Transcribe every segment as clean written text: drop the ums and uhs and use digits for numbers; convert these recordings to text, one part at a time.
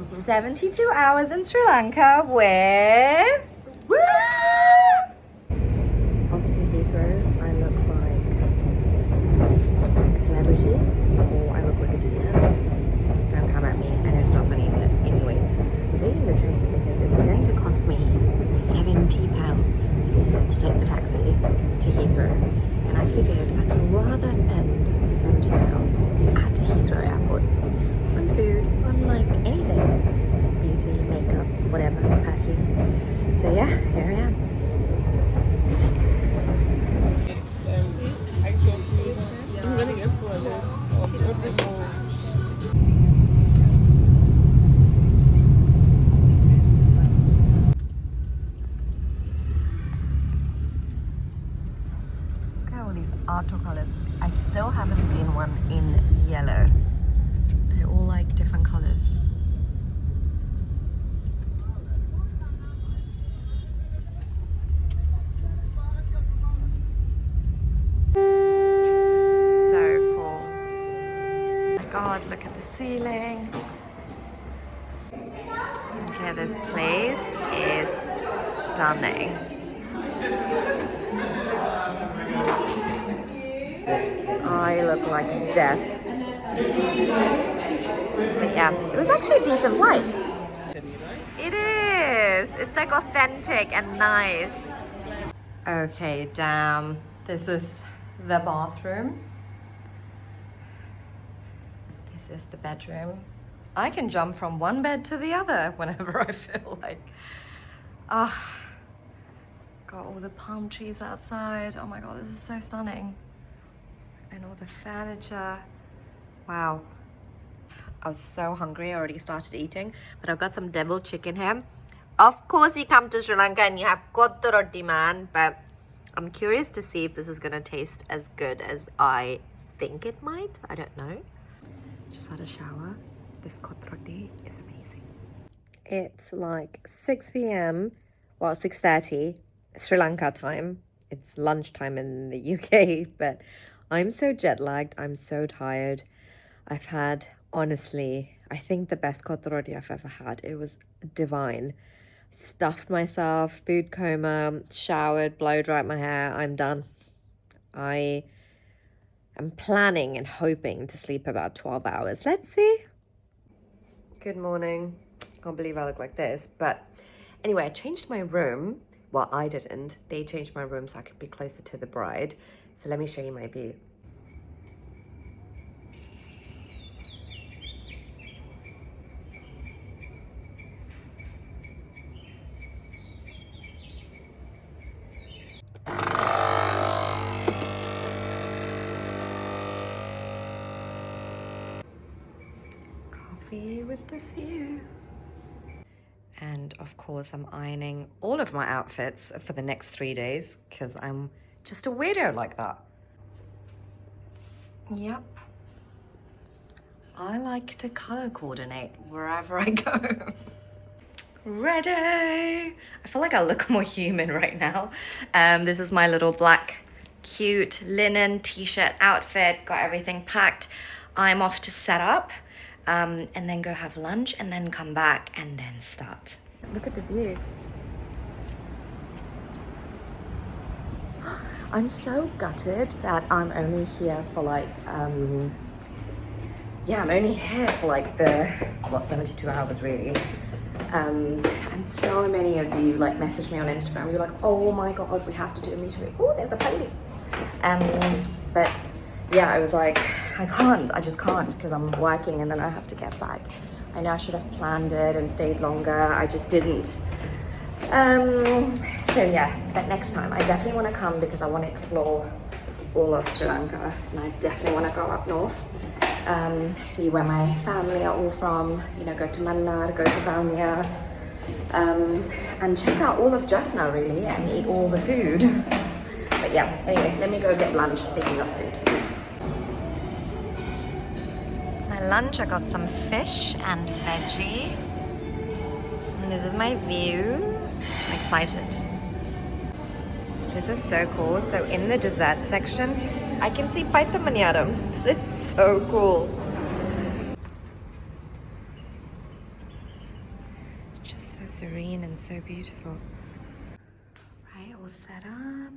72 hours in Sri Lanka with... Off to Heathrow, I look like a celebrity, or I look like a diva. Don't come at me, I know it's not funny, but anyway. I'm taking the train because it was going to cost me £70 to take the taxi to Heathrow. And I figured I'd rather spend the £70 at Heathrow Airport on food, on like anything. Beauty, makeup, whatever, perfume. So yeah, here I am. I'm gonna get for this. Look at all these auto colors. I still haven't seen one in yellow. They're all like different colors. God, look at the ceiling. Okay, this place is stunning. I look like death. But yeah, it was actually a decent flight. It is. It's like authentic and nice. Okay, damn. This is the bathroom. This is the bedroom. I can jump from one bed to the other whenever I feel like. Ah, got all the palm trees outside. Oh my God, this is so stunning. And all the furniture. Wow. I was so hungry, I already started eating, but I've got some deviled chicken here. Of course you come to Sri Lanka and you have kottu roti, man, but I'm curious to see if this is gonna taste as good as I think it might. I don't know. Just had a shower. This kottu roti is amazing. It's like 6 p.m. Well, 6:30 Sri Lanka time. It's lunchtime in the UK, but I'm so jet lagged. I'm so tired. I've had, honestly, I think the best kottu roti I've ever had. It was divine. Stuffed myself, food coma, showered, blow dried my hair. I'm done. I'm planning and hoping to sleep about 12 hours. Let's see. Good morning. Can't believe I look like this. But anyway, I changed my room. Well, I didn't. They changed my room so I could be closer to the bride. So let me show you my view. With this view. And of course I'm ironing all of my outfits for the next 3 days because I'm just a weirdo like that. Yep. I like to color coordinate wherever I go. Ready! I feel like I look more human right now. This is my little black cute linen t-shirt outfit. Got everything packed. I'm off to set up. And then go have lunch and then come back and then start. Look at the view. I'm so gutted that I'm only here for like, yeah, I'm only here for like the, 72 hours really. And so many of you like messaged me on Instagram. You're like, oh my God, we have to do a meet and greet. Oh, there's a pony. But yeah, I was like, I just can't because I'm working and then I have to get back. I know I should have planned it and stayed longer. I just didn't. So yeah, but next time I definitely want to come because I want to explore all of Sri Lanka and I definitely want to go up north, see where my family are all from, you know, go to Mannar, go to Vanya, and check out all of Jaffna really and eat all the food. But yeah, anyway, let me go get lunch, speaking of food. Lunch, I got some fish and veggie. And this is my view. I'm excited. This is so cool. So in the dessert section, I can see Paita Maniaram. It's so cool. serene and so beautiful. Right, all set up.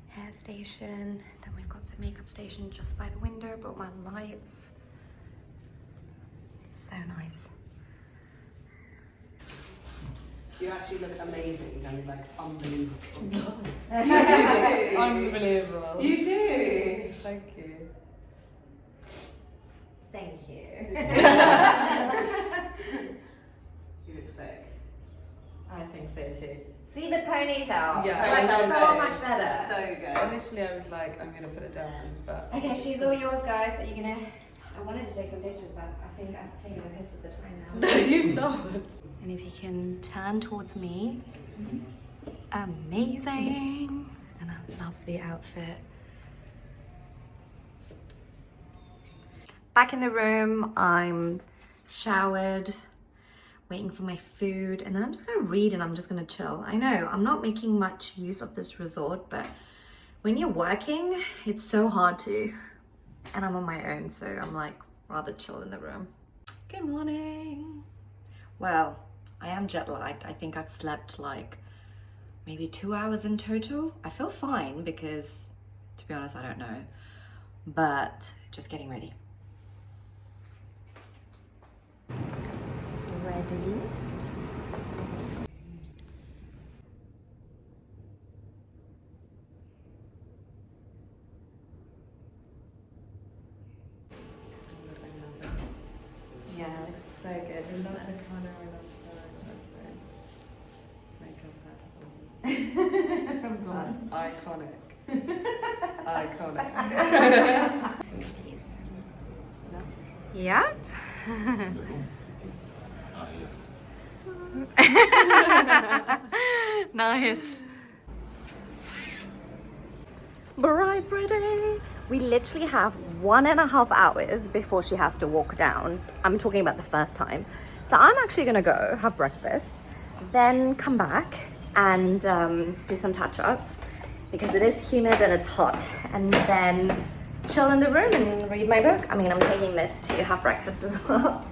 Hair station. Then we've got the makeup station just by the window. Brought my lights. It's so nice. You actually look amazing, and like unbelievable. You do. Unbelievable. You do. Thank you. Thank you. You look sick. I think so too. See the ponytail? Yeah, like so so good. much better. So good. Initially, I was like, I'm gonna put it down, but Okay, she's all yours, guys. That you're gonna. I wanted to take some pictures, but I think I've taken a piss of the time now. no, you've not. And if you can turn towards me, amazing. And I love the outfit. Back in the room, I'm showered, waiting for my food, and then I'm just gonna read and I'm just gonna chill. I know I'm not making much use of this resort, but when you're working, it's so hard to. And I'm on my own, so I'm like rather chill in the room. Good morning. Well, I am jet lagged. I think I've slept like maybe 2 hours in total. I feel fine because, to be honest, I don't know. But just getting ready. Ready? Yeah, it looks so good. I love the colour, I love Sarah, I love the makeup. Iconic. Iconic. Yeah. Nice. Bride's ready. We literally have 1.5 hours before she has to walk down. I'm talking about the first time. So I'm actually gonna go have breakfast, then come back and do some touch-ups because it is humid and it's hot, and then chill in the room and read my book. I mean, I'm taking this to have breakfast as well.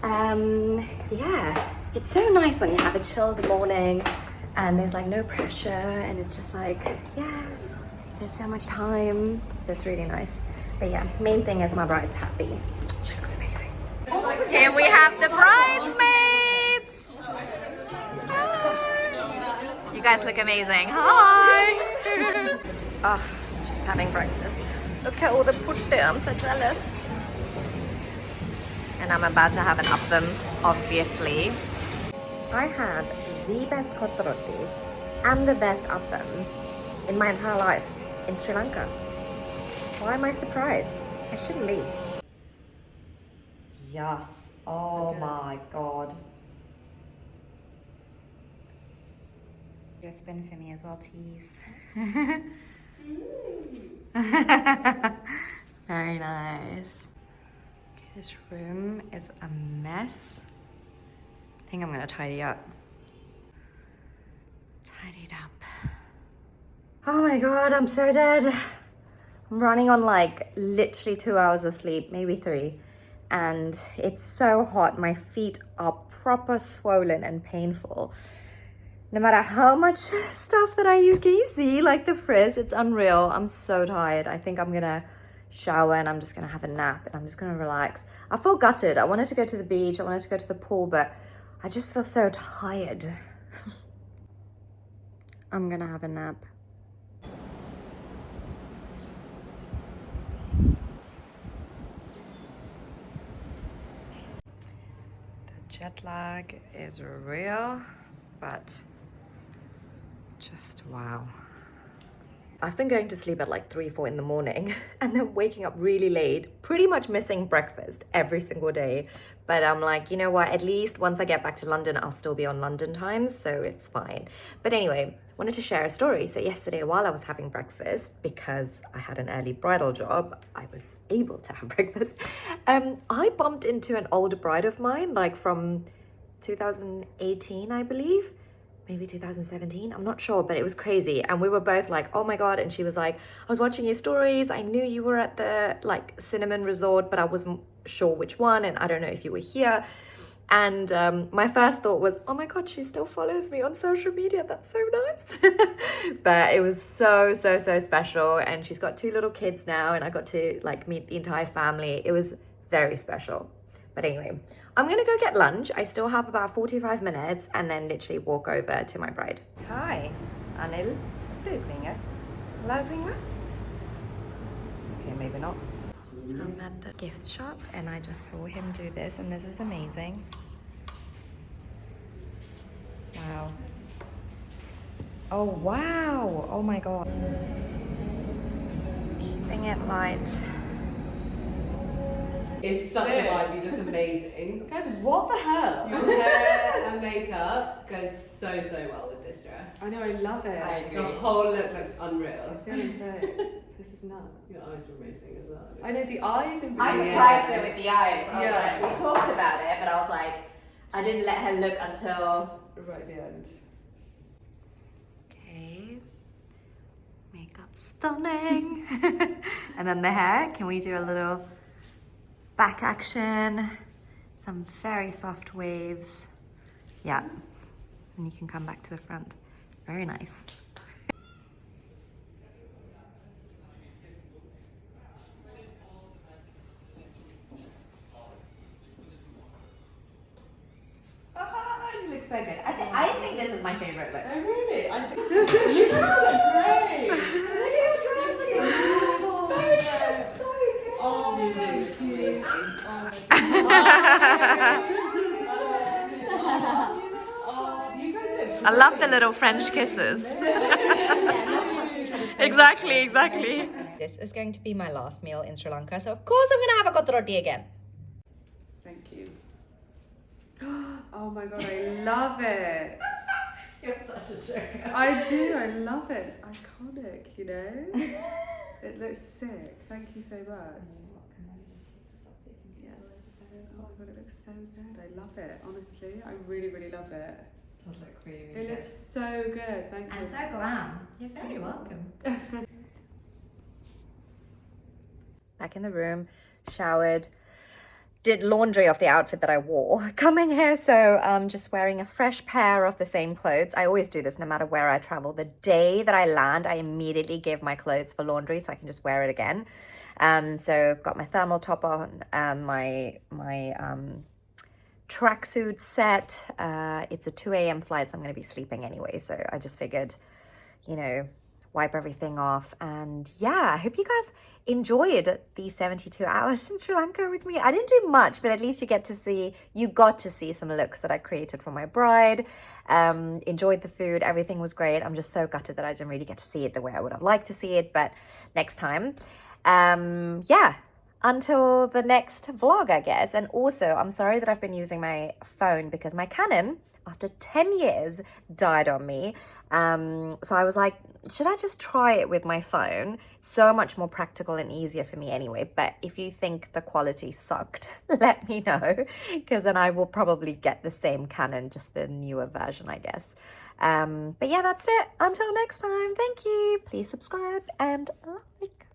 Yeah, it's so nice when you have a chilled morning and there's like no pressure and it's just like, yeah, there's so much time. So it's really nice. But yeah, main thing is my bride's happy. She looks amazing. Here we have the bridesmaids. Hi. You guys look amazing. Hi. Oh, just having breakfast. Look at all the putte, I'm so jealous. And I'm about to have an appam, obviously. I had the best kotroti and the best appam in my entire life in Sri Lanka. Why am I surprised? I shouldn't be. Yes. Oh my god. Do a spin for me as well, please. Very nice. Okay, this room is a mess. I think I'm gonna tidy up. Tidy it up. Oh my god, I'm so dead. I'm running on like literally 2 hours of sleep, maybe 3. And it's so hot. My feet are proper swollen and painful. No matter how much stuff that I use, can you see like the frizz? It's unreal. I'm so tired. I think I'm gonna shower and I'm just gonna have a nap and I'm just gonna relax. I feel gutted. I wanted to go to the beach. I wanted to go to the pool, but I just feel so tired. I'm gonna have a nap. The jet lag is real, but just wow. I've been going to sleep at like 3, 4 in the morning and then waking up really late, pretty much missing breakfast every single day. But I'm like, you know what, at least once I get back to London, I'll still be on London times, so it's fine. But anyway, wanted to share a story. So yesterday while I was having breakfast, because I had an early bridal job, I was able to have breakfast. I bumped into an older bride of mine, like from 2018, I believe. Maybe 2017, I'm not sure, but it was crazy. And we were both like, oh my God. And she was like, I was watching your stories. I knew you were at the like Cinnamon resort, but I wasn't sure which one. And I don't know if you were here. And my first thought was, oh my God, she still follows me on social media. That's so nice. But it was so special. And she's got 2 little kids now, and I got to like meet the entire family. It was very special. But anyway, I'm gonna go get lunch. I still have about 45 minutes and then literally walk over to my bride. Hi, Anil. Flygvinge. Flygvinge? Okay, maybe not. So I'm at the gift shop and I just saw him do this, and this is amazing. Wow. Oh wow, oh my God. Keeping it light. It's such a vibe. You look amazing. Guys, what the hell? Your hair and makeup goes so well with this dress. I know, I love it. I agree. The whole look looks unreal. I feel insane. This is nuts. Your eyes were amazing as well. I know the eyes in I particular. surprised her with the eyes. I was Yeah. like, we talked about it, but I was like, I didn't let her look until... Right at the end. Okay. Makeup stunning. And then the hair, can we do a little back action? Some very soft waves. Yeah. And you can come back to the front. Very nice. You look so good. I think this is my favorite look. Oh really? I think you look great. Look at your dress. So good. Oh, you look amazing. I love the little French kisses. Exactly. This is going to be my last meal in Sri Lanka, so of course I'm gonna have a koth roti again. Thank you. Oh my God, I love it. You're such a joker. I do, I love it. It's iconic, you know? It looks sick. Thank you so much. Yeah. Oh my God, it looks so good. I love it, honestly. I really love it. It does look really It looks so good. Thank you. And so glam. You're very welcome. Back in the room, showered, did laundry of the outfit that I wore coming here. So I'm just wearing a fresh pair of the same clothes. I always do this no matter where I travel. The day that I land, I immediately give my clothes for laundry so I can just wear it again. So I've got my thermal top on and my tracksuit set. It's a 2 a.m. flight, so I'm going to be sleeping anyway. So I just figured, you know, wipe everything off. And yeah, I hope you guys enjoyed these 72 hours in Sri Lanka with me. I didn't do much, but at least you got to see some looks that I created for my bride. Enjoyed the food. Everything was great. I'm just so gutted that I didn't really get to see it the way I would have liked to see it, but next time. Yeah. Until the next vlog, I guess. And also, I'm sorry that I've been using my phone because my Canon, after 10 years, died on me. So I was like, should I just try it with my phone? It's so much more practical and easier for me anyway. But if you think the quality sucked, let me know, because then I will probably get the same Canon, just the newer version, I guess. But yeah, that's it. Until next time, thank you. Please subscribe and like.